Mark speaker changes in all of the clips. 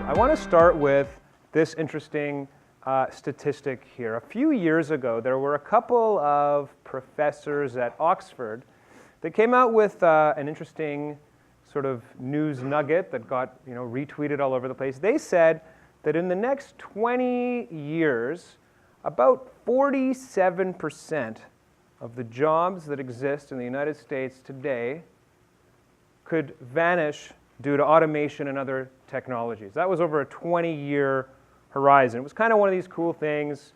Speaker 1: I want to start with this interesting statistic here. A few years ago, there were a couple of professors at Oxford that came out with an interesting sort of news nugget that got retweeted all over the place. They said that in the next 20 years, about 47% of the jobs that exist in the United States today could vanish due to automation and other technologies. That was over a 20-year horizon. It was kind of one of these cool things,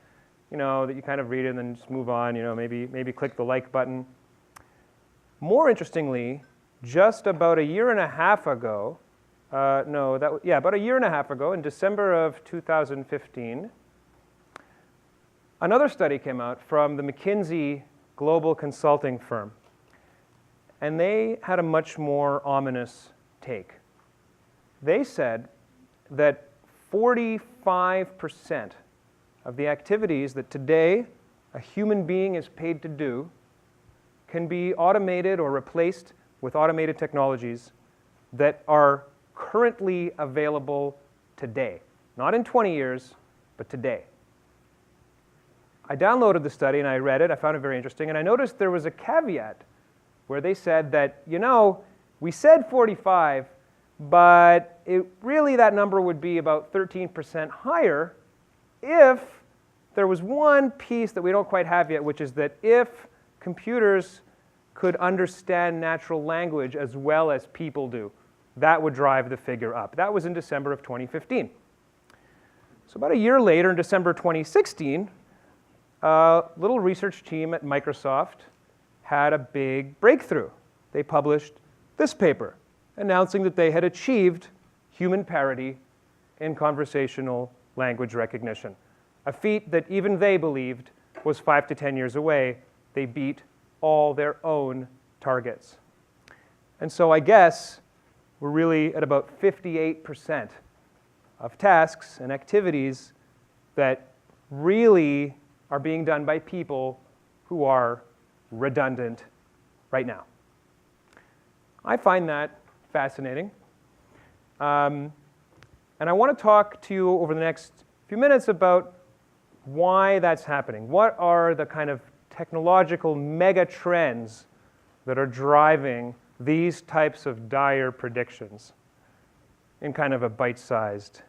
Speaker 1: that you kind of read it and then just move on, maybe click the like button. More interestingly, just about a year and a half ago, about a year and a half ago, in December of 2015, another study came out from the McKinsey global consulting firm, and they had a much more ominous take. They said that 45% of the activities that today a human being is paid to do can be automated or replaced with automated technologies that are currently available today. Not in 20 years, but today. I downloaded the study and I read it. I found it very interesting. And I noticed there was a caveat where they said that, we said 45, but really that number would be about 13% higher if there was one piece that we don't quite have yet, which is that if computers could understand natural language as well as people do, that would drive the figure up. That was in December of 2015. So about a year later, in December 2016, a little research team at Microsoft had a big breakthrough. They published this paper announcing that they had achieved human parity in conversational language recognition, a feat that even they believed was 5 to 10 years away. They beat all their own targets. And so I guess we're really at about 58% of tasks and activities that really are being done by people who are redundant right now. I find that fascinating. And I want to talk to you over the next few minutes about why that's happening. What are the kind of technological mega trends that are driving these types of dire predictions in kind of a bite-sized,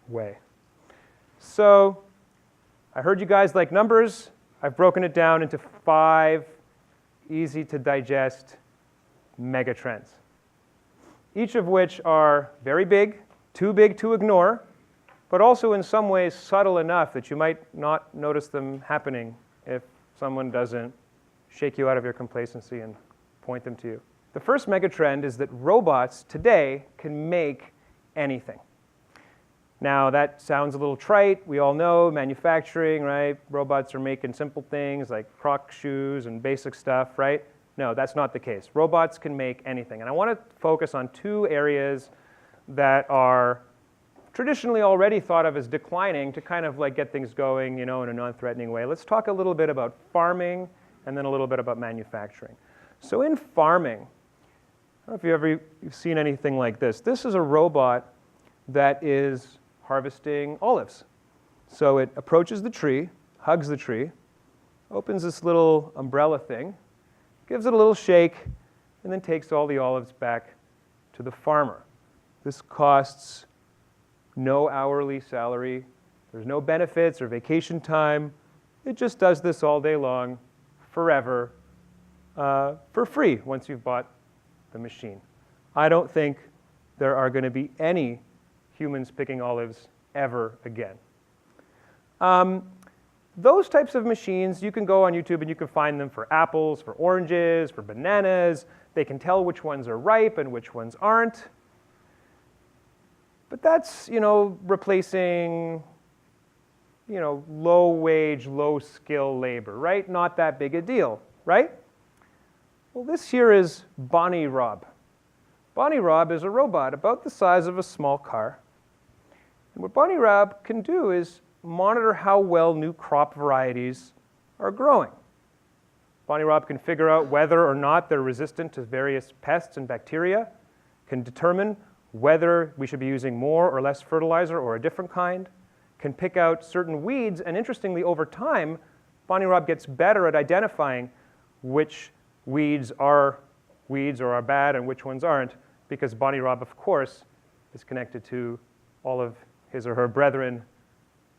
Speaker 1: way. So I heard you guys like numbers. I've broken it down into 5 easy-to-digest mega trends, each of which are very big to ignore, but also in some ways subtle enough that you might not notice them happening if someone doesn't shake you out of your complacency and point them to you. The first megatrend is that robots today can make anything. Now, that sounds a little trite. We all know manufacturing, right? Robots are making simple things like Croc shoes and basic stuff, right? No, that's not the case. Robots can make anything. And I want to focus on 2 areas that are traditionally already thought of as declining to kind of like get things going, in a non-threatening way. Let's talk a little bit about farming and then a little bit about manufacturing. So in farming, I don't know if you've seen anything like this. This is a robot that is harvesting olives. So it approaches the tree, hugs the tree, opens this little umbrella thing, gives it a little shake, and then takes all the olives back to the farmer. This costs no hourly salary. There's no benefits or vacation time. It just does this all day long, forever, for free once you've bought the machine. I don't think there are going to be any humans picking olives ever again. Those types of machines, you can go on YouTube and you can find them for apples, for oranges, for bananas. They can tell which ones are ripe and which ones aren't. But that's, replacing, low-wage, low-skill labor, right? Not that big a deal, right? Well, this here is Bonnie Rob. Bonnie Rob is a robot about the size of a small car. And what Bonnie Rob can do is monitor how well new crop varieties are growing. Bonnie Rob can figure out whether or not they're resistant to various pests and bacteria, can determine whether we should be using more or less fertilizer or a different kind, can pick out certain weeds, and interestingly, over time, Bonnie Rob gets better at identifying which weeds are bad and which ones aren't, because Bonnie Rob, of course, is connected to all of his or her brethren,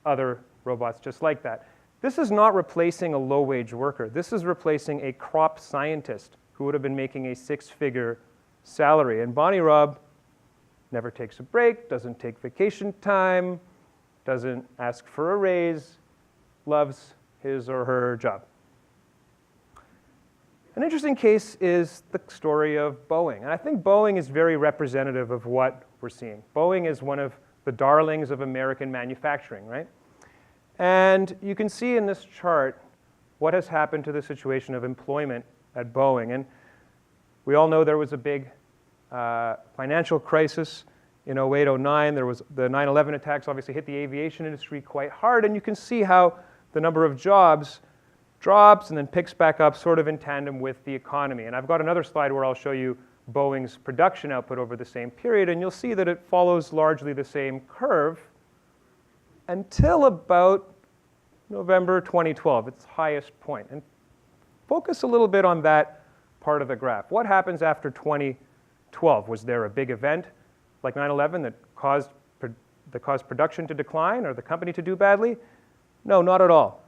Speaker 1: other robots just like that. This is not replacing a low-wage worker. This is replacing a crop scientist who would have been making a six-figure salary. And Bonnie Rob never takes a break, doesn't take vacation time, doesn't ask for a raise, loves his or her job. An interesting case is the story of Boeing. And I think Boeing is very representative of what we're seeing. Boeing is one of the darlings of American manufacturing, right? And you can see in this chart what has happened to the situation of employment at Boeing. And we all know there was a big financial crisis in 08, 09. There was the 9/11 attacks obviously hit the aviation industry quite hard. And you can see how the number of jobs drops and then picks back up sort of in tandem with the economy. And I've got another slide where I'll show you Boeing's production output over the same period. And you'll see that it follows largely the same curve until about November 2012, its highest point. And focus a little bit on that part of the graph. What happens after 2012? Was there a big event like 9/11 that caused production to decline or the company to do badly? No, not at all.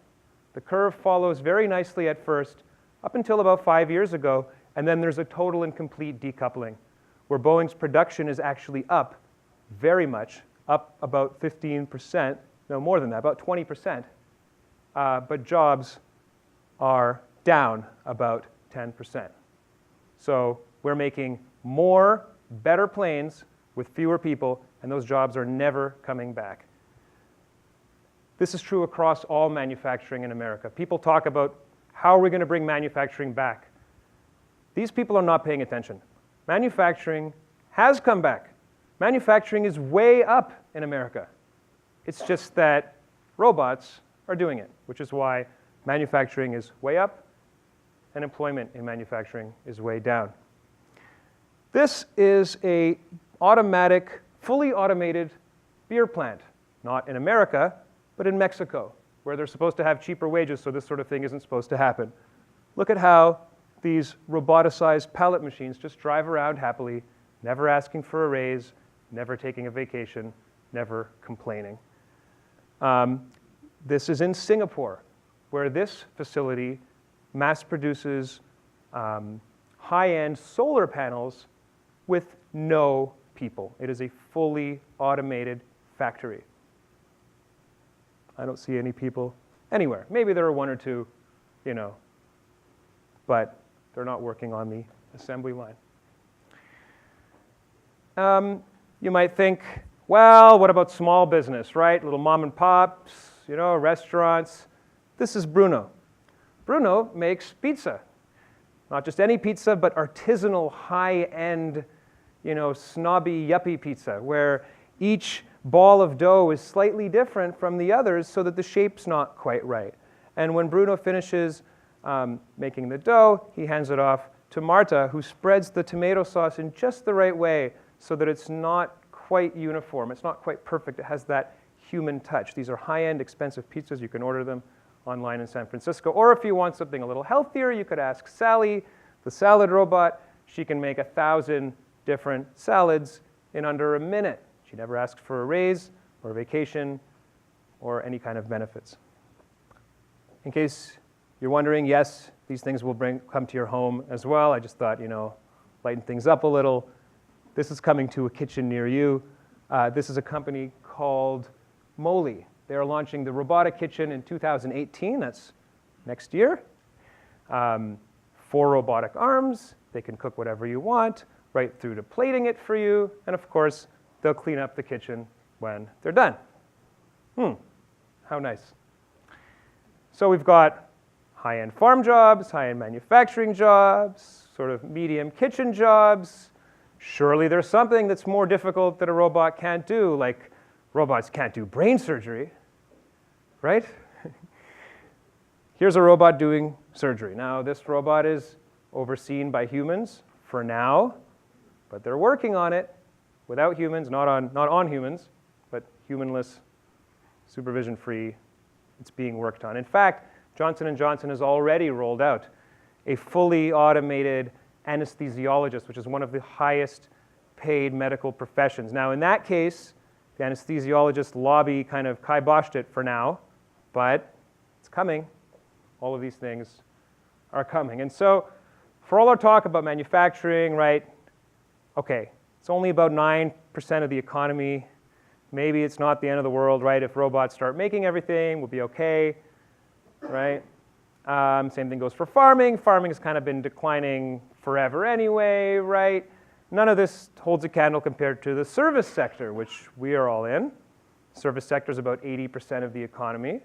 Speaker 1: The curve follows very nicely at first, up until about 5 years ago, and then there's a total and complete decoupling, where Boeing's production is actually up very much, up about 15%, no more than that, about 20%, but jobs are down about 10%. So we're making more, better planes with fewer people, and those jobs are never coming back. This is true across all manufacturing in America. People talk about how are we going to bring manufacturing back. These people are not paying attention. Manufacturing has come back. Manufacturing is way up in America. It's just that robots are doing it, which is why manufacturing is way up and employment in manufacturing is way down. This is a automatic, fully automated beer plant, not in America, but in Mexico, where they're supposed to have cheaper wages, so this sort of thing isn't supposed to happen. Look at how these roboticized pallet machines just drive around happily, never asking for a raise, never taking a vacation, never complaining. This is in Singapore, where this facility mass produces high-end solar panels with no people. It is a fully automated factory. I don't see any people anywhere. Maybe there are one or two, but they're not working on the assembly line. You might think, well, what about small business, right? Little mom and pops, restaurants. This is Bruno. Bruno makes pizza. Not just any pizza, but artisanal, high-end, snobby, yuppie pizza, where each ball of dough is slightly different from the others so that the shape's not quite right. And when Bruno finishes making the dough, he hands it off to Marta, who spreads the tomato sauce in just the right way so that it's not quite uniform. It's not quite perfect. It has that human touch. These are high-end, expensive pizzas. You can order them online in San Francisco. Or if you want something a little healthier, you could ask Sally, the salad robot. She can make 1,000 different salads in under a minute. She never asks for a raise or a vacation or any kind of benefits. In case you're wondering, yes, these things will come to your home as well. I just thought, lighten things up a little. This is coming to a kitchen near you. This is a company called Moly. They are launching the robotic kitchen in 2018. That's next year. 4 robotic arms. They can cook whatever you want, right through to plating it for you. And of course, they'll clean up the kitchen when they're done. How nice. So we've got high-end farm jobs, high-end manufacturing jobs, sort of medium kitchen jobs. Surely there's something that's more difficult that a robot can't do, like robots can't do brain surgery, right? Here's a robot doing surgery. Now, this robot is overseen by humans for now, but they're working on it. without humans, not on humans, but humanless, supervision-free. It's being worked on. In fact, Johnson & Johnson has already rolled out a fully automated anesthesiologist, which is one of the highest paid medical professions. Now, in that case, the anesthesiologist lobby kind of kiboshed it for now, but it's coming. All of these things are coming. And so, for all our talk about manufacturing, right, okay, it's only about 9% of the economy. Maybe it's not the end of the world, right? If robots start making everything, we'll be okay, right? Same thing goes for farming. Farming has kind of been declining forever anyway, right? None of this holds a candle compared to the service sector, which we are all in. Service sector is about 80% of the economy.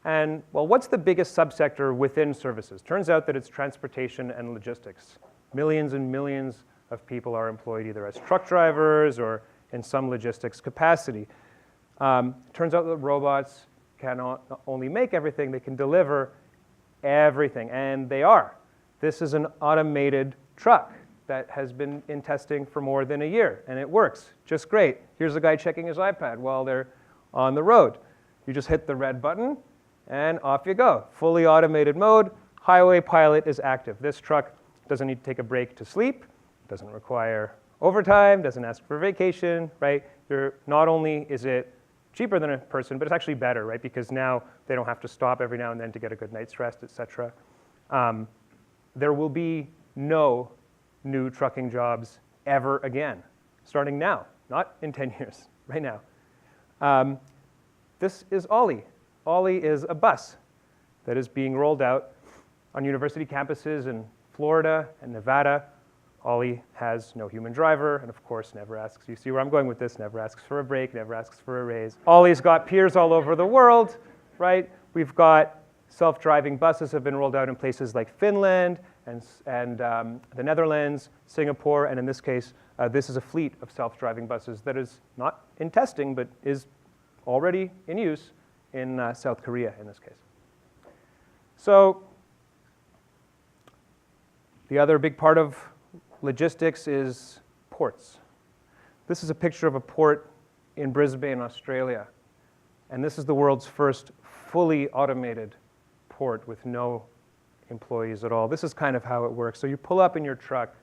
Speaker 1: And, well, what's the biggest subsector within services? Turns out that it's transportation and logistics. Millions and millions of people are employed either as truck drivers or in some logistics capacity. Turns out that robots can not only make everything, they can deliver everything, and they are. This is an automated truck that has been in testing for more than a year, and it works just great. Here's a guy checking his iPad while they're on the road. You just hit the red button, and off you go. Fully automated mode, highway pilot is active. This truck doesn't need to take a break to sleep, doesn't require overtime, doesn't ask for vacation, right? Not only is it cheaper than a person, but it's actually better, right? Because now they don't have to stop every now and then to get a good night's rest, et cetera. There will be no new trucking jobs ever again, starting now, not in 10 years, right now. This is Ollie. Ollie is a bus that is being rolled out on university campuses in Florida and Nevada. Ollie has no human driver, and of course never asks, you see where I'm going with this, never asks for a break, never asks for a raise. Ollie's got peers all over the world, right? We've got self-driving buses have been rolled out in places like Finland and the Netherlands, Singapore, and in this case, this is a fleet of self-driving buses that is not in testing, but is already in use in South Korea in this case. So the other big part of logistics is ports. This is a picture of a port in Brisbane, Australia. And this is the world's first fully automated port with no employees at all. This is kind of how it works. So you pull up in your truck,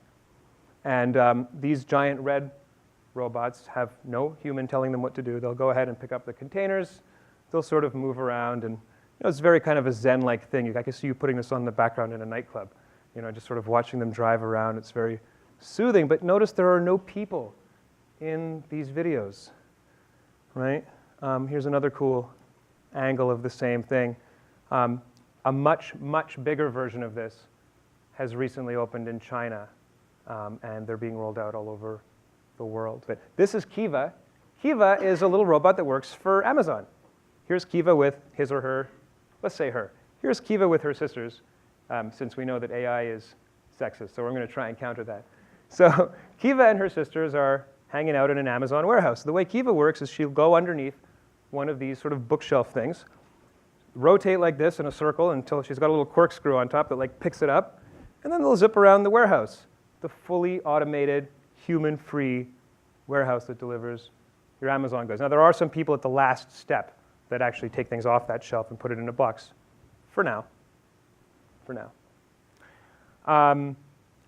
Speaker 1: and these giant red robots have no human telling them what to do. They'll go ahead and pick up the containers. They'll sort of move around, and it's very kind of a Zen-like thing. I can see you putting this on the background in a nightclub. Just sort of watching them drive around. It's very soothing, but notice there are no people in these videos, right? Here's another cool angle of the same thing. A much, much bigger version of this has recently opened in China, and they're being rolled out all over the world. But this is Kiva. Kiva is a little robot that works for Amazon. Here's Kiva with his or her, let's say her. Here's Kiva with her sisters, since we know that AI is sexist, so we're going to try and counter that. So Kiva and her sisters are hanging out in an Amazon warehouse. The way Kiva works is she'll go underneath one of these sort of bookshelf things, rotate like this in a circle until she's got a little corkscrew on top that like picks it up, and then they'll zip around the warehouse, the fully automated, human-free warehouse that delivers your Amazon goods. Now, there are some people at the last step that actually take things off that shelf and put it in a box, for now.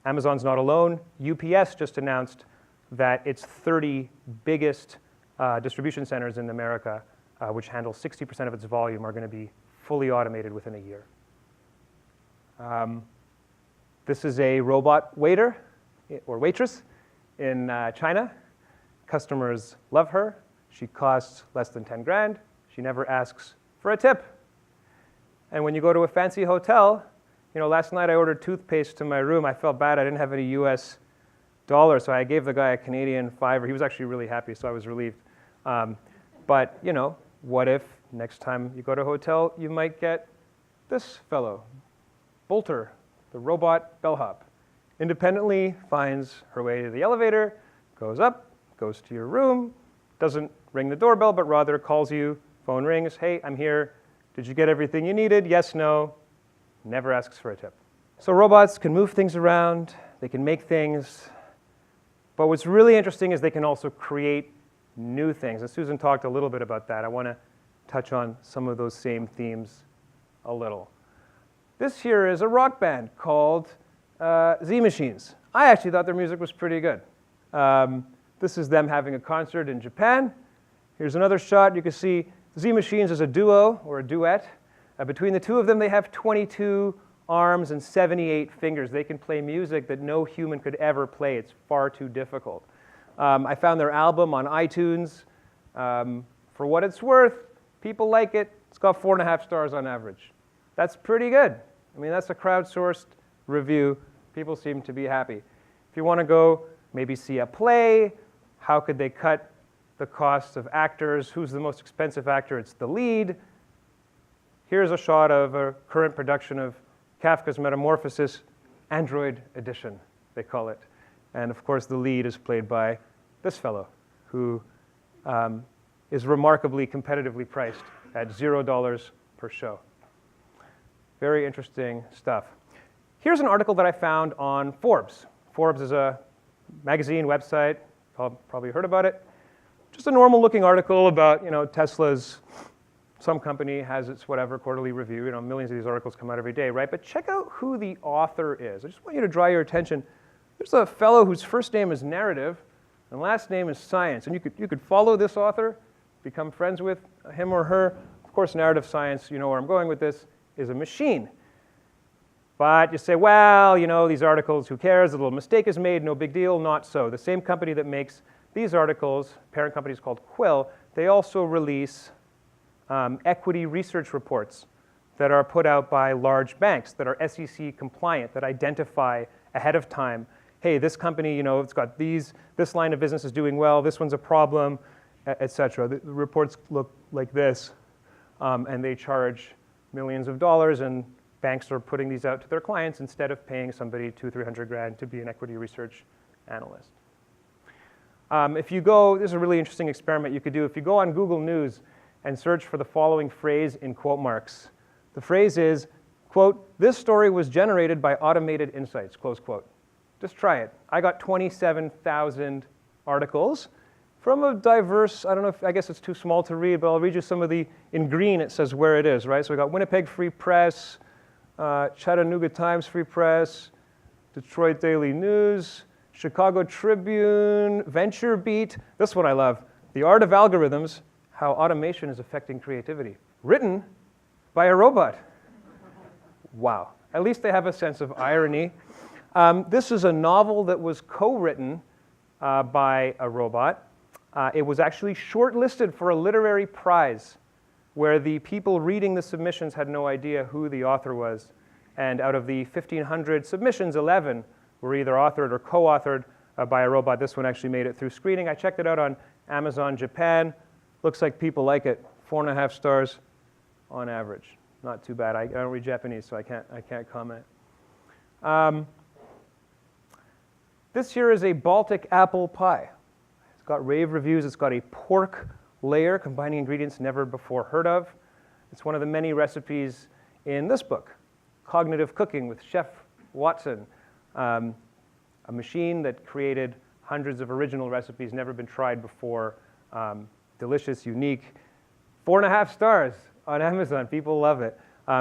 Speaker 1: Amazon's not alone. UPS just announced that its 30 biggest distribution centers in America, which handle 60% of its volume, are going to be fully automated within a year. This is a robot waiter or waitress in China. Customers love her. She costs less than 10 grand. She never asks for a tip. And when you go to a fancy hotel, last night I ordered toothpaste to my room. I felt bad. I didn't have any US dollars, so I gave the guy a Canadian $5. He was actually really happy, so I was relieved. But, what if next time you go to a hotel, you might get this fellow, Bolter, the robot bellhop. Independently finds her way to the elevator, goes up, goes to your room, doesn't ring the doorbell, but rather calls you, phone rings, hey, I'm here. Did you get everything you needed? Yes, no. Never asks for a tip. So robots can move things around, they can make things, But what's really interesting is they can also create new things. And Susan talked a little bit about that. I want to touch on some of those same themes a little. This here is a rock band called Z Machines. I actually thought their music was pretty good. This is them having a concert in Japan. Here's another shot. You can see Z Machines is a duo or a duet. Between the two of them, they have 22 arms and 78 fingers. They can play music that no human could ever play. It's far too difficult. I found their album on iTunes. For what it's worth, people like it. It's got 4.5 stars on average. That's pretty good. I mean, that's a crowdsourced review. People seem to be happy. If you want to go maybe see a play, how could they cut the costs of actors? Who's the most expensive actor? It's the lead. Here's a shot of a current production of Kafka's Metamorphosis, Android Edition, they call it. And of course, the lead is played by this fellow, who is remarkably competitively priced at $0 per show. Very interesting stuff. Here's an article that I found on Forbes. Forbes is a magazine website. Probably heard about it. Just a normal looking article about, Tesla's, some company has its whatever quarterly review. Millions of these articles come out every day, right? But check out who the author is. I just want you to draw your attention. There's a fellow whose first name is Narrative and last name is Science. And you could follow this author, become friends with him or her. Of course, Narrative Science, you know where I'm going with this, is a machine. But you say, well, these articles, who cares? A little mistake is made, no big deal. Not so. The same company that makes these articles, parent company is called Quill, they also release equity research reports that are put out by large banks that are SEC compliant, that identify ahead of time, hey, this company, it's got this line of business is doing well, this one's a problem, et cetera. The reports look like this, and they charge millions of dollars, and banks are putting these out to their clients instead of paying somebody $200,000-300,000 to be an equity research analyst. If you go, this is a really interesting experiment you could do. If you go on Google News and search for the following phrase in quote marks, the phrase is, quote, "This story was generated by automated insights," close quote. Just try it. I got 27,000 articles from a diverse, I guess it's too small to read, but I'll read you some of the, in green it says where it is, right? So we got Winnipeg Free Press, Chattanooga Times Free Press, Detroit Daily News, Chicago Tribune, Venture Beat. This one I love. The Art of Algorithms, How Automation is Affecting Creativity. Written by a robot. Wow. At least they have a sense of irony. This is a novel that was co-written by a robot. It was actually shortlisted for a literary prize where the people reading the submissions had no idea who the author was. And out of the 1,500 submissions, 11 were either authored or co-authored by a robot. This one actually made it through screening. I checked it out on Amazon Japan. Looks like people like it. 4.5 stars on average. Not too bad. I don't read Japanese, so I can't comment. This here is a Baltic apple pie. It's got rave reviews. It's got a pork layer combining ingredients never before heard of. It's one of the many recipes in this book, Cognitive Cooking with Chef Watson, a machine that created hundreds of original recipes never been tried before, delicious, unique. 4.5 stars on Amazon. People love it.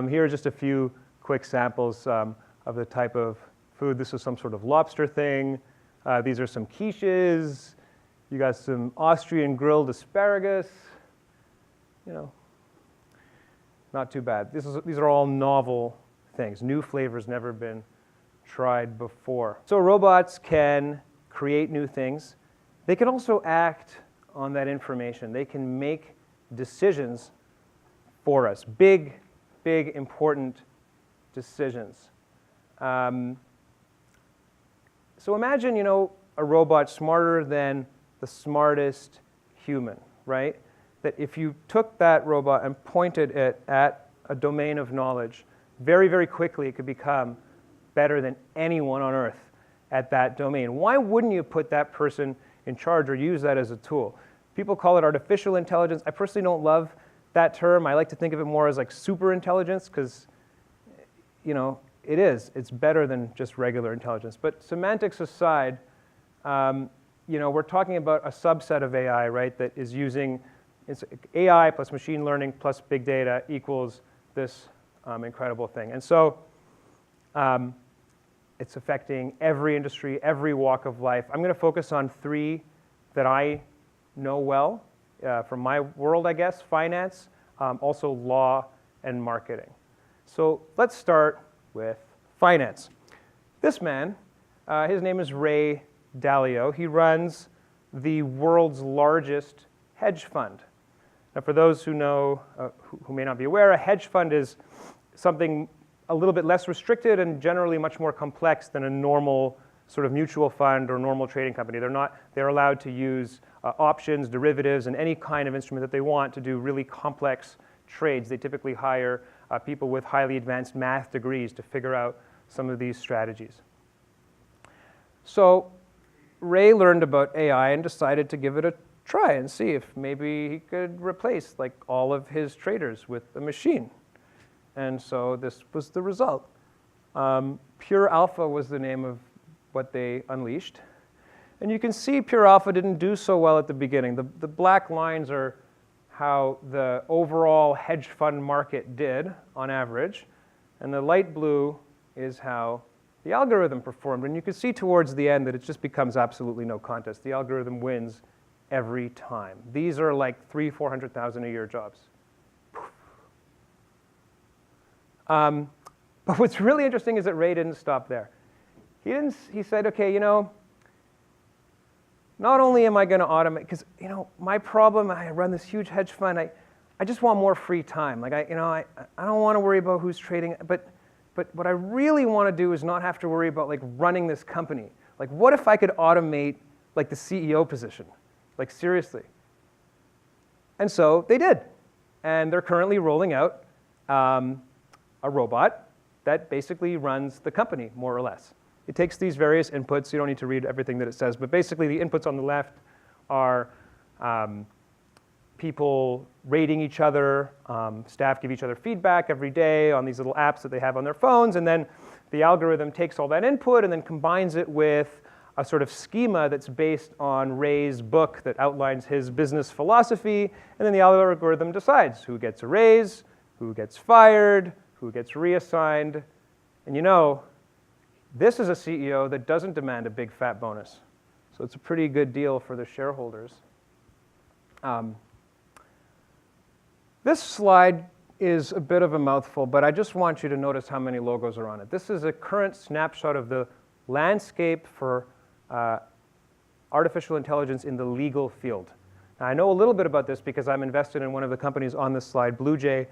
Speaker 1: Here are just a few quick samples of the type of food. This is some sort of lobster thing. These are some quiches. You got some Austrian grilled asparagus. Not too bad. These are all novel things, new flavors never been tried before. So robots can create new things. They can also act on that information. They can make decisions for us, big, important decisions. So imagine, a robot smarter than the smartest human, right? That if you took that robot and pointed it at a domain of knowledge, very, very quickly it could become better than anyone on earth at that domain. Why wouldn't you put that person in charge or use that as a tool? People call it artificial intelligence. I personally don't love that term. I like to think of it more as like super intelligence because, it's better than just regular intelligence. But semantics aside, we're talking about a subset of AI, right, that is using it's AI plus machine learning plus big data equals this incredible thing. And so it's affecting every industry, every walk of life. I'm going to focus on 3 that I know well from my world, I guess: finance, also law, and marketing. So let's start with finance. This man, his name is Ray Dalio. He runs the world's largest hedge fund. Now, for those who know, who may not be aware, a hedge fund is something a little bit less restricted and generally much more complex than a normal sort of mutual fund or normal trading company. They're allowed to use options, derivatives, and any kind of instrument that they want to do really complex trades. They typically hire people with highly advanced math degrees to figure out some of these strategies. So Ray learned about AI and decided to give it a try and see if maybe he could replace like all of his traders with a machine. And so this was the result. Pure Alpha was the name of what they unleashed. And you can see Pure Alpha didn't do so well at the beginning. The black lines are how the overall hedge fund market did on average. And the light blue is how the algorithm performed. And you can see towards the end that it just becomes absolutely no contest. The algorithm wins every time. These are like 300,000-400,000 a year jobs. But what's really interesting is that Ray didn't stop there. He said, okay, not only am I going to automate, because my problem, I run this huge hedge fund. I just want more free time. Like I don't want to worry about who's trading, but what I really want to do is not have to worry about like running this company. Like, what if I could automate like the CEO position? Like, seriously. And so they did, and they're currently rolling out a robot that basically runs the company, more or less. It takes these various inputs. You don't need to read everything that it says, but basically the inputs on the left are people rating each other. Staff give each other feedback every day on these little apps that they have on their phones, and then the algorithm takes all that input and then combines it with a sort of schema that's based on Ray's book that outlines his business philosophy, and then the algorithm decides who gets a raise, who gets fired, who gets reassigned. And this is a CEO that doesn't demand a big fat bonus. So it's a pretty good deal for the shareholders. This slide is a bit of a mouthful, but I just want you to notice how many logos are on it. This is a current snapshot of the landscape for artificial intelligence in the legal field. Now, I know a little bit about this because I'm invested in one of the companies on this slide, BlueJay,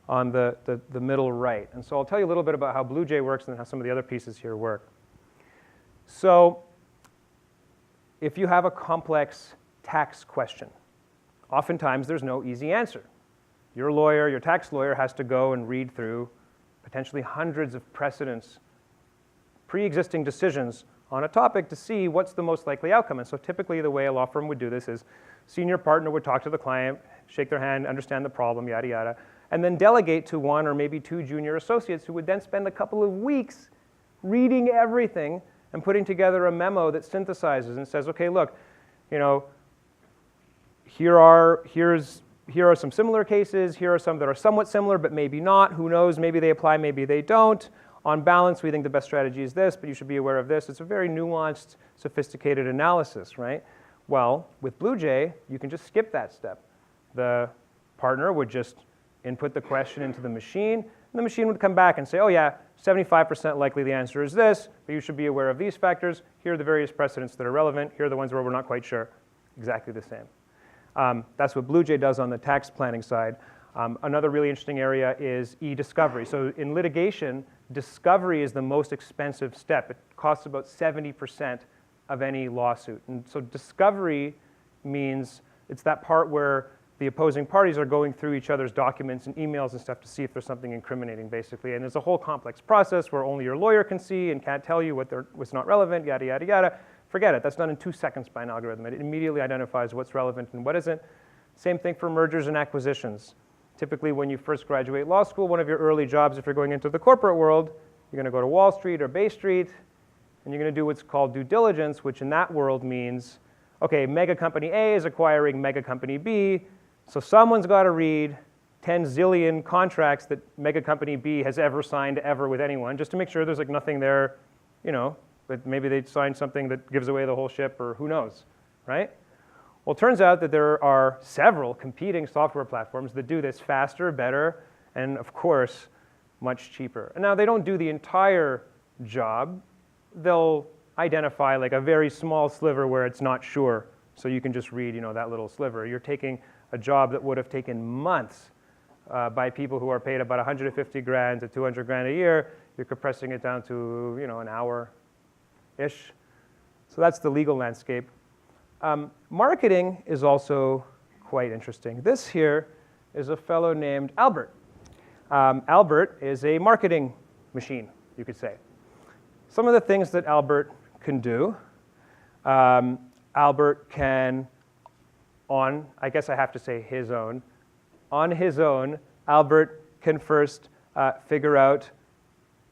Speaker 1: on the middle right. And so I'll tell you a little bit about how BlueJay works and how some of the other pieces here work. So if you have a complex tax question, oftentimes there's no easy answer. Your lawyer, your tax lawyer, has to go and read through potentially hundreds of precedents, pre-existing decisions on a topic to see what's the most likely outcome. And so typically the way a law firm would do this is senior partner would talk to the client, shake their hand, understand the problem, yada, yada, and then delegate to 1 or maybe 2 junior associates who would then spend a couple of weeks reading everything and putting together a memo that synthesizes and says, okay, look, here are some similar cases, here are some that are somewhat similar but maybe not, who knows, maybe they apply, maybe they don't. On balance, we think the best strategy is this, but you should be aware of this. It's a very nuanced, sophisticated analysis, right? Well, with BlueJay, you can just skip that step. The partner would just input the question into the machine, and the machine would come back and say, oh yeah, 75% likely the answer is this, but you should be aware of these factors. Here are the various precedents that are relevant. Here are the ones where we're not quite sure. Exactly the same. That's what BlueJay does on the tax planning side. Another really interesting area is e-discovery. So in litigation, discovery is the most expensive step. It costs about 70% of any lawsuit. And so discovery means it's that part where the opposing parties are going through each other's documents and emails and stuff to see if there's something incriminating, basically. And it's a whole complex process where only your lawyer can see and can't tell you what's not relevant, yada, yada, yada. Forget it. That's done in 2 seconds by an algorithm. It immediately identifies what's relevant and what isn't. Same thing for mergers and acquisitions. Typically, when you first graduate law school, one of your early jobs, if you're going into the corporate world, you're going to go to Wall Street or Bay Street, and you're going to do what's called due diligence, which in that world means okay, mega company A is acquiring mega company B, so someone's got to read 10 zillion contracts that mega company B has ever signed ever with anyone, just to make sure there's like nothing there, you know, but maybe they'd signed something that gives away the whole ship, or who knows, right? Well, it turns out that there are several competing software platforms that do this faster, better, and of course, much cheaper. And now they don't do the entire job. They'll identify like a very small sliver where it's not sure, so you can just read, you know, that little sliver. You're taking a job that would have taken months by people who are paid about 150 grand to 200 grand a year. You're compressing it down to, you know, an hour-ish. So that's the legal landscape. Marketing is also quite interesting. This here is a fellow named Albert. Albert is a marketing machine, you could say. Some of the things that Albert can do, Albert can, I guess I have to say his own, on his own, Albert can first figure out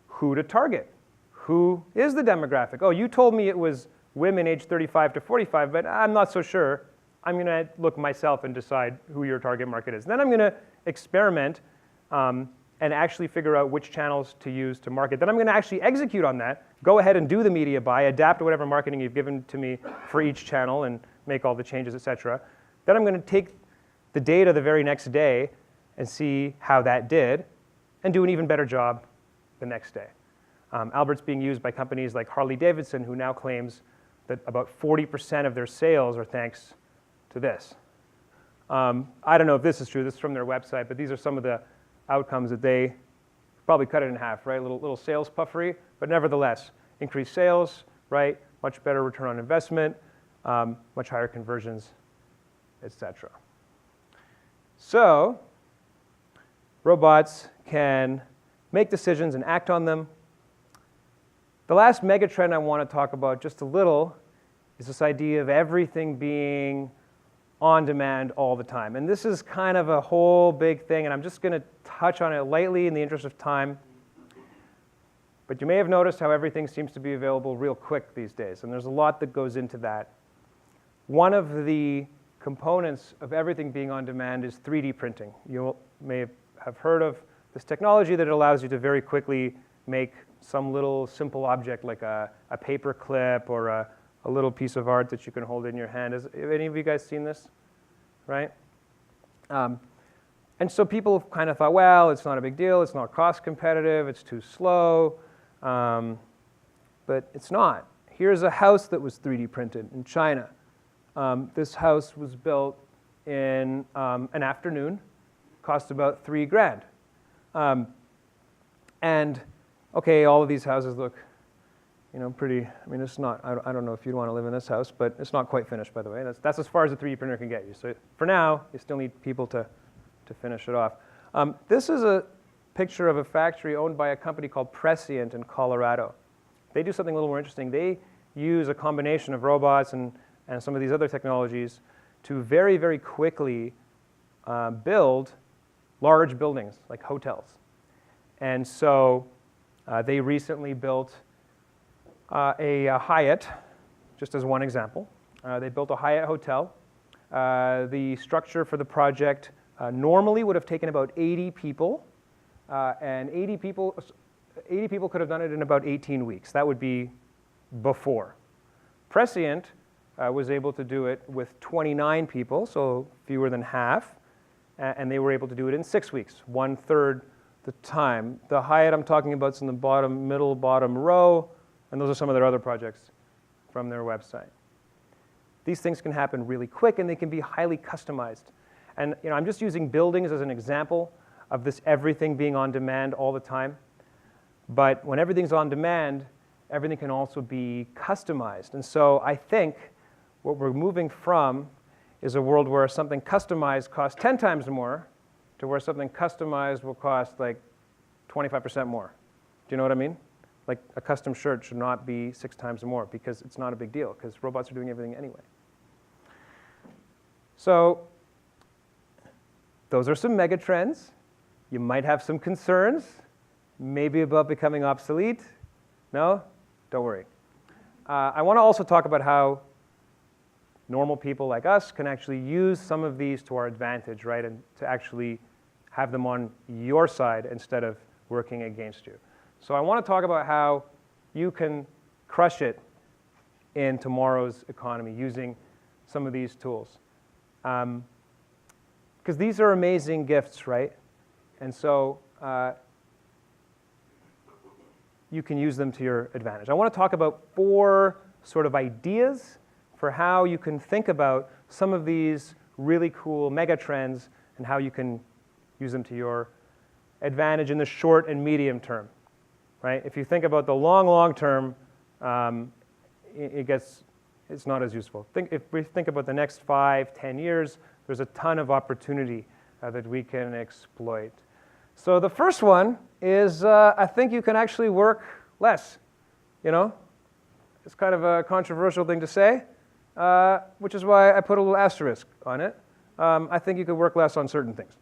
Speaker 1: who to target. Who is the demographic? Oh, you told me it was women aged 35 to 45, but I'm not so sure. I'm going to look myself and decide who your target market is. Then I'm going to experiment and actually figure out which channels to use to market. Then I'm going to actually execute on that, go ahead and do the media buy, adapt to whatever marketing you've given to me for each channel and make all the changes, etc. Then I'm going to take the data the very next day and see how that did and do an even better job the next day. Albert's being used by companies like Harley-Davidson, who now claims that about 40% of their sales are thanks to this. I don't know if this is true. This is from their website, but these are some of the outcomes that they probably cut it in half, right? Little sales puffery, but nevertheless, increased sales, right? Much better return on investment, much higher conversions, etc. So robots can make decisions and act on them. The last megatrend I want to talk about just a little is this idea of everything being on demand all the time. And this is kind of a whole big thing, and I'm just going to touch on it lightly in the interest of time. But you may have noticed how everything seems to be available real quick these days, and there's a lot that goes into that. One of the components of everything being on demand is 3D printing. You may have heard of this technology that allows you to very quickly make some little simple object like a paper clip or a little piece of art that you can hold in your hand. Have any of you guys seen this? Right? And so people kind of thought, well, it's not a big deal. It's not cost competitive. It's too slow. But it's not. Here's a house that was 3D printed in China. This house was built in an afternoon. Cost about $3 grand. And okay, all of these houses look, you know, pretty. I mean, it's not. I don't know if you'd want to live in this house, but it's not quite finished, by the way. That's as far as a 3D printer can get you. So for now, you still need people to finish it off. This is a picture of a factory owned by a company called Prescient in Colorado. They do something a little more interesting. They use a combination of robots and some of these other technologies to very, very quickly build large buildings like hotels. And so they recently built a Hyatt, just as one example. They built a Hyatt hotel. The structure for the project normally would have taken about 80 people, and 80 people could have done it in about 18 weeks. That would be before. Prescient was able to do it with 29 people, so fewer than half, and they were able to do it in 6 weeks, 1/3 the time. The Hyatt I'm talking about is in the middle bottom row, and those are some of their other projects from their website. These things can happen really quick, and they can be highly customized. And you know, I'm just using buildings as an example of this everything being on demand all the time. But when everything's on demand, everything can also be customized. And so I think what we're moving from is a world where something customized costs 10 times more to where something customized will cost like 25% more. Do you know what I mean? Like a custom shirt should not be 6 times more because it's not a big deal because robots are doing everything anyway. So those are some mega trends. You might have some concerns, maybe about becoming obsolete. No? Don't worry. I want to also talk about how normal people like us can actually use some of these to our advantage, right? And to actually have them on your side instead of working against you. So I want to talk about how you can crush it in tomorrow's economy using some of these tools. Because these are amazing gifts, right? And so you can use them to your advantage. I want to talk about 4 sort of ideas for how you can think about some of these really cool mega trends and how you can use them to your advantage in the short and medium term, right? If you think about the long term, it's not as useful. If we think about the next 5, 10 years, there's a ton of opportunity that we can exploit. So the first one is I think you can actually work less, you know? It's kind of a controversial thing to say, which is why I put a little asterisk on it. I think you could work less on certain things.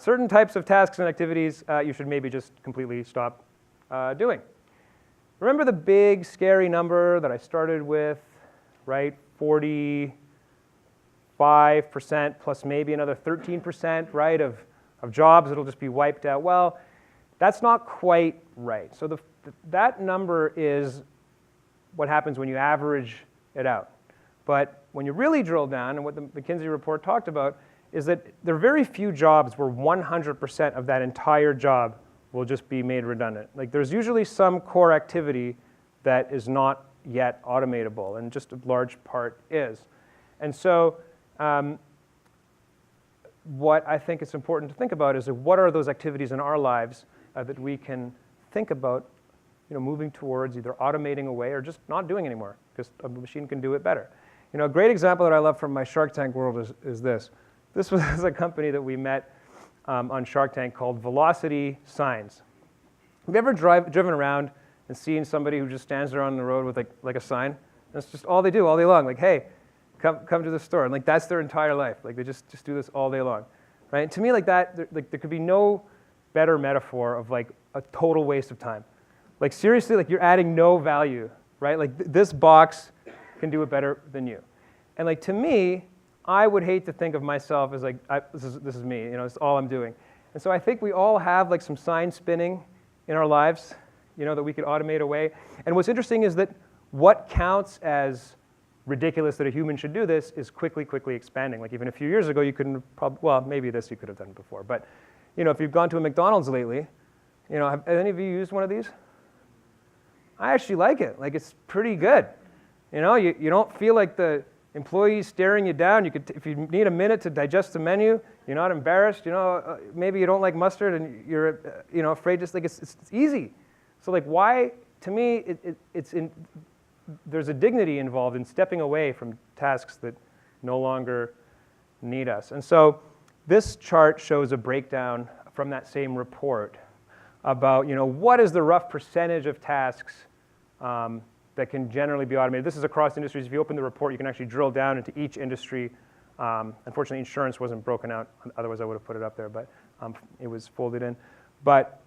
Speaker 1: Certain types of tasks and activities you should maybe just completely stop doing. Remember the big, scary number that I started with, right? 45% plus maybe another 13%, right, of jobs that'll just be wiped out. Well, that's not quite right. So that number is what happens when you average it out. But when you really drill down, and what the McKinsey report talked about, is that there are very few jobs where 100% of that entire job will just be made redundant. Like there's usually some core activity that is not yet automatable, and just a large part is. And so what I think is important to think about is what are those activities in our lives that we can think about, moving towards either automating away or just not doing anymore, because a machine can do it better. A great example that I love from my Shark Tank world is this. This was a company that we met on Shark Tank called Velocity Signs. Have you ever driven around and seen somebody who just stands there on the road with like a sign? That's just all they do all day long. Like, hey, come to the store. And like that's their entire life. Like they just do this all day long, right? And to me, like that, there could be no better metaphor of like a total waste of time. Like seriously, like you're adding no value, right? Like this box can do it better than you. And like to me, I would hate to think of myself as like, this is me, it's all I'm doing. And so I think we all have like some sign spinning in our lives, that we could automate away. And what's interesting is that what counts as ridiculous that a human should do this is quickly expanding. Like even a few years ago, you couldn't well, maybe this you could have done before. But, if you've gone to a McDonald's lately, have any of you used one of these? I actually like it. Like it's pretty good. You don't feel like the employees staring you down. If you need a minute to digest the menu, you're not embarrassed. Maybe you don't like mustard and you're afraid. Just like it's easy. So like why? To me, there's a dignity involved in stepping away from tasks that no longer need us. And so this chart shows a breakdown from that same report about what is the rough percentage of tasks that can generally be automated. This is across industries. If you open the report, you can actually drill down into each industry. Unfortunately, insurance wasn't broken out. Otherwise, I would have put it up there, but it was folded in. But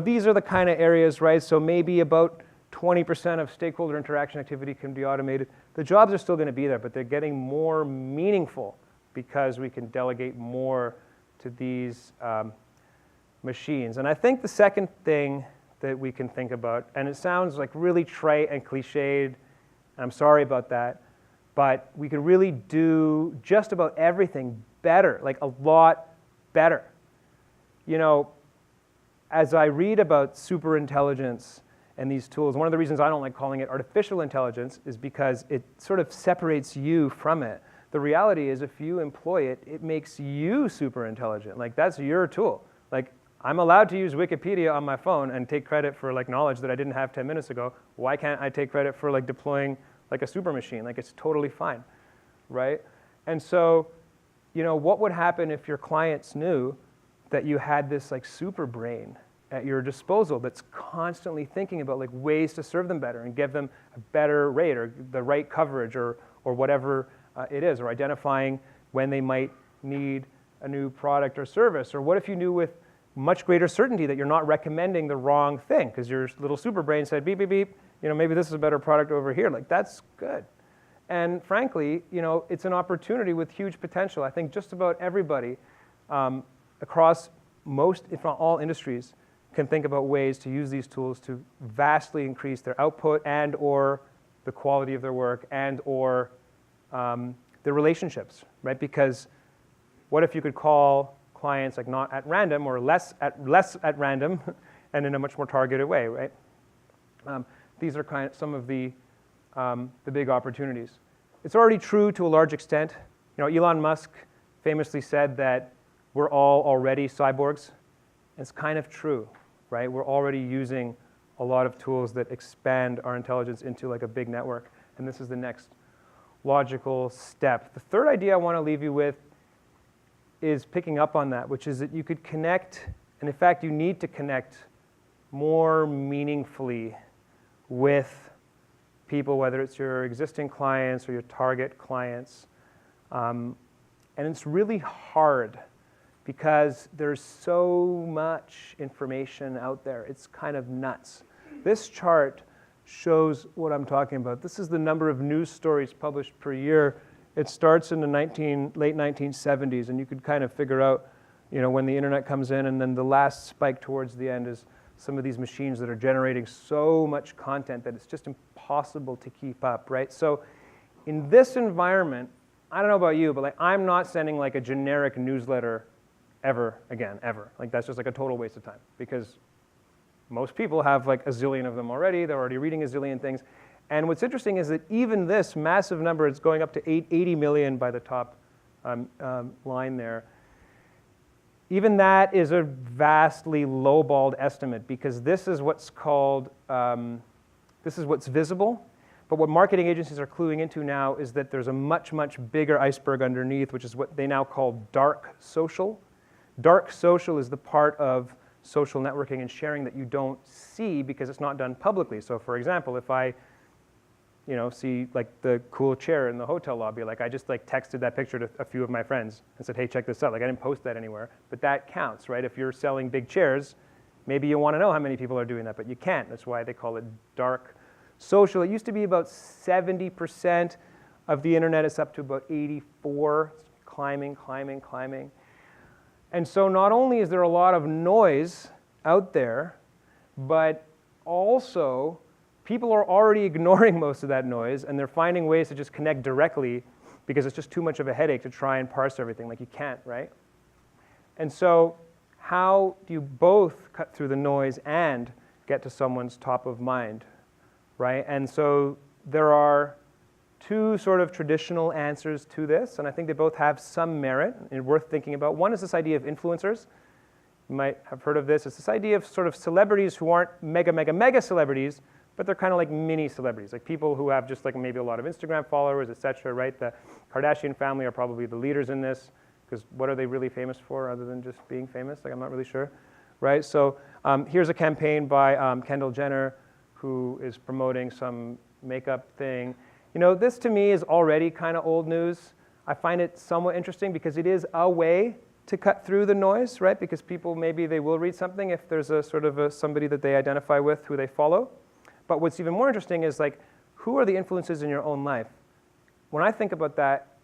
Speaker 1: these are the kind of areas, right? So maybe about 20% of stakeholder interaction activity can be automated. The jobs are still going to be there, but they're getting more meaningful because we can delegate more to these machines. And I think the second thing that we can think about, and it sounds like really trite and cliched, and I'm sorry about that, but we can really do just about everything better, like a lot better. As I read about superintelligence and these tools, one of the reasons I don't like calling it artificial intelligence is because it sort of separates you from it. The reality is if you employ it, it makes you super intelligent. Like that's your tool. Like I'm allowed to use Wikipedia on my phone and take credit for like knowledge that I didn't have 10 minutes ago. Why can't I take credit for like deploying like a super machine? Like it's totally fine, right? And so, what would happen if your clients knew that you had this like super brain at your disposal that's constantly thinking about like ways to serve them better and give them a better rate or the right coverage or whatever it is, or identifying when they might need a new product or service? Or what if you knew with much greater certainty that you're not recommending the wrong thing because your little super brain said beep, beep, beep, maybe this is a better product over here. Like that's good. And frankly, it's an opportunity with huge potential. I think just about everybody across most, if not all industries, can think about ways to use these tools to vastly increase their output and or the quality of their work and or their relationships, right? Because what if you could call clients like not at random or less at random and in a much more targeted way, right? These are some of the big opportunities. It's already true to a large extent. Elon Musk famously said that we're all already cyborgs. It's kind of true, right? We're already using a lot of tools that expand our intelligence into like a big network, and this is the next logical step. The third idea I want to leave you with is picking up on that, which is that you could connect, and in fact you need to connect more meaningfully with people, whether it's your existing clients or your target clients. And it's really hard because there's so much information out there. It's kind of nuts. This chart shows what I'm talking about. This is the number of news stories published per year. It starts in the late 1970s, and you could kind of figure out, when the internet comes in, and then the last spike towards the end is some of these machines that are generating so much content that it's just impossible to keep up, right? So in this environment, I don't know about you, but I'm not sending like a generic newsletter ever again, ever. That's just like a total waste of time, because most people have like a zillion of them already. They're already reading a zillion things. And what's interesting is that even this massive number, it's going up to 80 million by the top line there. Even that is a vastly lowballed estimate, because this is what's called, this is what's visible. But what marketing agencies are cluing into now is that there's a much, much bigger iceberg underneath, which is what they now call dark social. Dark social is the part of social networking and sharing that you don't see because it's not done publicly. So for example, if I see like the cool chair in the hotel lobby, I just texted that picture to a few of my friends and said, hey, check this out. I didn't post that anywhere, but that counts, right? If you're selling big chairs, maybe you want to know how many people are doing that, but you can't. That's why they call it dark social. It used to be about 70% of the internet. It's up to about 84, climbing. And so not only is there a lot of noise out there, but also people are already ignoring most of that noise, and they're finding ways to just connect directly because it's just too much of a headache to try and parse everything. You can't, right? And so how do you both cut through the noise and get to someone's top of mind, right? And so there are two sort of traditional answers to this, and I think they both have some merit and worth thinking about. One is this idea of influencers. You might have heard of this. It's this idea of sort of celebrities who aren't mega celebrities, but they're kind of like mini celebrities, like people who have just maybe a lot of Instagram followers, et cetera, right? The Kardashian family are probably the leaders in this, because what are they really famous for other than just being famous? I'm not really sure, right? So here's a campaign by Kendall Jenner, who is promoting some makeup thing. This to me is already kind of old news. I find it somewhat interesting because it is a way to cut through the noise, right? Because people, maybe they will read something if there's a sort of somebody that they identify with who they follow. But what's even more interesting is who are the influences in your own life? When I think about that,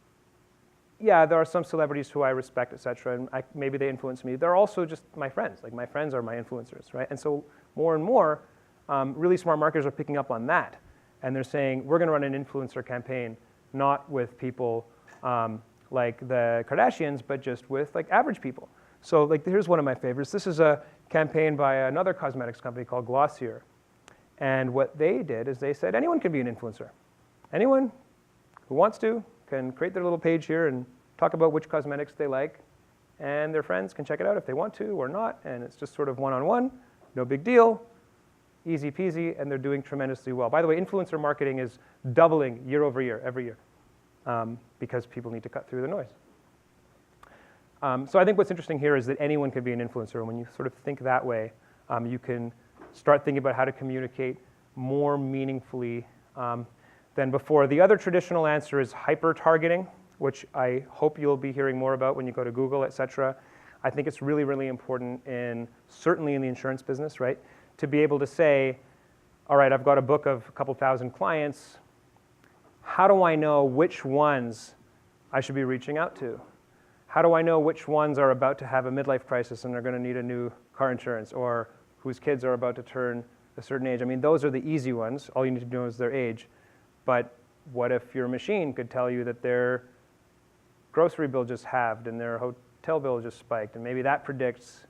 Speaker 1: yeah, there are some celebrities who I respect, et cetera, and maybe they influence me. They're also just my friends. My friends are my influencers, right? And so more and more, really smart marketers are picking up on that. And they're saying, we're going to run an influencer campaign, not with people like the Kardashians, but just with average people. So here's one of my favorites. This is a campaign by another cosmetics company called Glossier. And what they did is they said, anyone can be an influencer. Anyone who wants to can create their little page here and talk about which cosmetics they like. And their friends can check it out if they want to or not. And it's just sort of one-on-one, no big deal. Easy peasy, and they're doing tremendously well. By the way, influencer marketing is doubling year over year, every year, because people need to cut through the noise. So I think what's interesting here is that anyone can be an influencer, and when you sort of think that way, you can start thinking about how to communicate more meaningfully than before. The other traditional answer is hyper-targeting, which I hope you'll be hearing more about when you go to Google, et cetera. I think it's really, really important certainly in the insurance business, right? To be able to say, all right, I've got a book of a couple thousand clients. how do I know which ones I should be reaching out to? How do I know which ones are about to have a midlife crisis and are going to need a new car insurance, or whose kids are about to turn a certain age? I mean, those are the easy ones. All you need to know is their age. But what if your machine could tell you that their grocery bill just halved and their hotel bill just spiked, and maybe that predicts,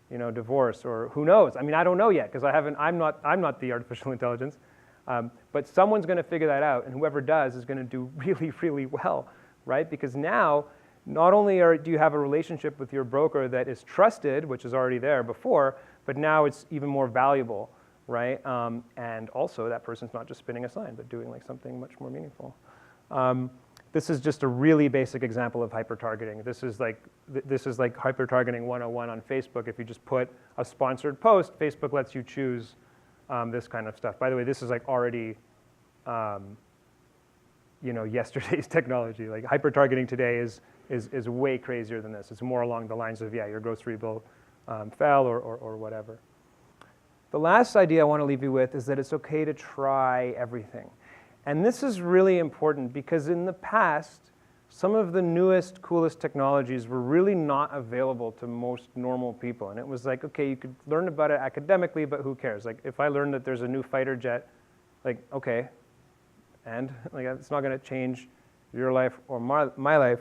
Speaker 1: divorce, or who knows? I mean, I don't know yet, because I'm not the artificial intelligence. But someone's going to figure that out, and whoever does is going to do really, really well, right? Because now, not only do you have a relationship with your broker that is trusted, which is already there before, but now it's even more valuable, right? And also, that person's not just spinning a sign, but doing like something much more meaningful. This is just a really basic example of hyper-targeting. This is like hyper-targeting 101 on Facebook. If you just put a sponsored post, Facebook lets you choose this kind of stuff. By the way, this is like already, yesterday's technology. Like hyper-targeting today is way crazier than this. It's more along the lines of, your grocery bill fell or whatever. The last idea I want to leave you with is that it's okay to try everything. And this is really important because in the past, some of the newest, coolest technologies were really not available to most normal people. And it was like, okay, you could learn about it academically, but who cares? Like, if I learn that there's a new fighter jet, like, okay, and like, it's not going to change your life or my life.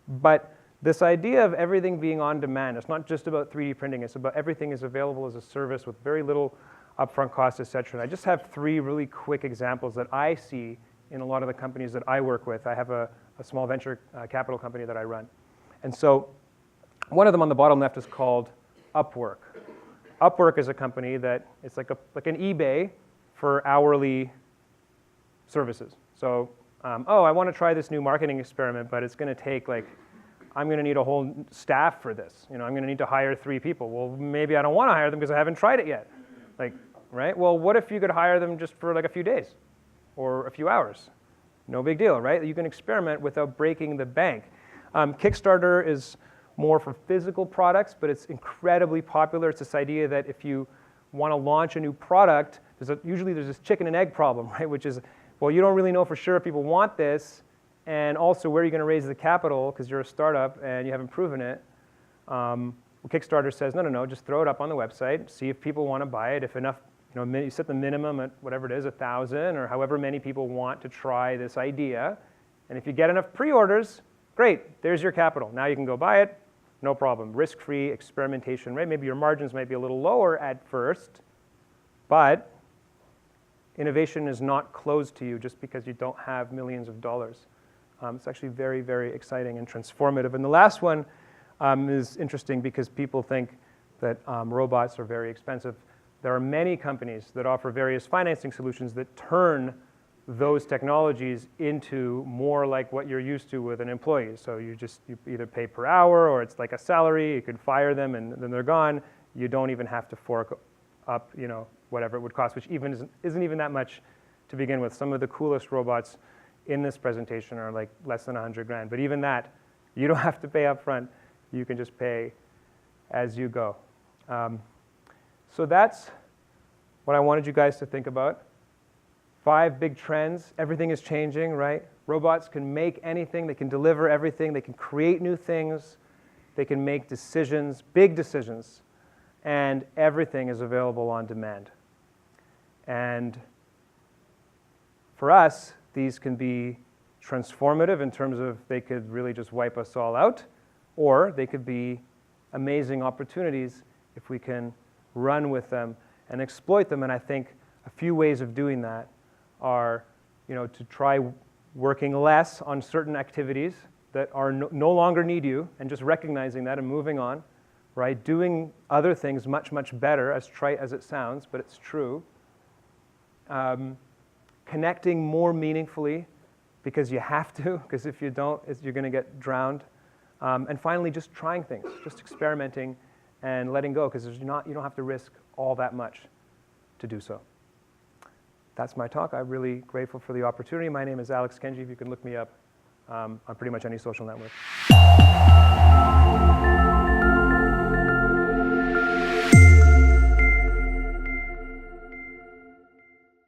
Speaker 1: But this idea of everything being on demand, it's not just about 3D printing, it's about everything is available as a service with very little upfront costs, et cetera. And I just have 3 really quick examples that I see in a lot of the companies that I work with. I have a small venture capital company that I run. And so one of them on the bottom left is called Upwork. Upwork is a company that it's like an eBay for hourly services. So, I want to try this new marketing experiment, but it's going to take I'm going to need a whole staff for this. I'm going to need to hire 3 people. Well, maybe I don't want to hire them because I haven't tried it yet. Right? Well, what if you could hire them just for a few days or a few hours? No big deal, right? You can experiment without breaking the bank. Kickstarter is more for physical products, but it's incredibly popular. It's this idea that if you want to launch a new product, usually there's this chicken and egg problem, right? Which is, well, you don't really know for sure if people want this, and also where are you going to raise the capital because you're a startup and you haven't proven it. Kickstarter says, no, just throw it up on the website, see if people want to buy it. If enough, you set the minimum at whatever it is, 1,000 or however many people want to try this idea. And if you get enough pre-orders, great, there's your capital. Now you can go buy it, no problem. Risk-free experimentation, right? Maybe your margins might be a little lower at first, but innovation is not closed to you just because you don't have millions of dollars. It's actually very, very exciting and transformative. And the last one is interesting because people think that robots are very expensive. There are many companies that offer various financing solutions that turn those technologies into more like what you're used to with an employee. So you either pay per hour or it's like a salary. You could fire them and then they're gone. You don't even have to fork up, whatever it would cost, which isn't even that much to begin with. Some of the coolest robots in this presentation are like less than 100 grand. But even that, you don't have to pay up front. You can just pay as you go. So that's what I wanted you guys to think about. 5 big trends. Everything is changing, right? Robots can make anything. They can deliver everything. They can create new things. They can make decisions, big decisions. And everything is available on demand. And for us, these can be transformative in terms of they could really just wipe us all out, or they could be amazing opportunities if we can run with them and exploit them. And I think a few ways of doing that are, to try working less on certain activities that are no longer need you, and just recognizing that and moving on, right? Doing other things much, much better, as trite as it sounds, but it's true. Connecting more meaningfully because you have to, because if you don't, you're going to get drowned. And finally, just trying things, just experimenting and letting go, because you don't have to risk all that much to do so. That's my talk. I'm really grateful for the opportunity. My name is Kenjeev. You can look me up on pretty much any social network.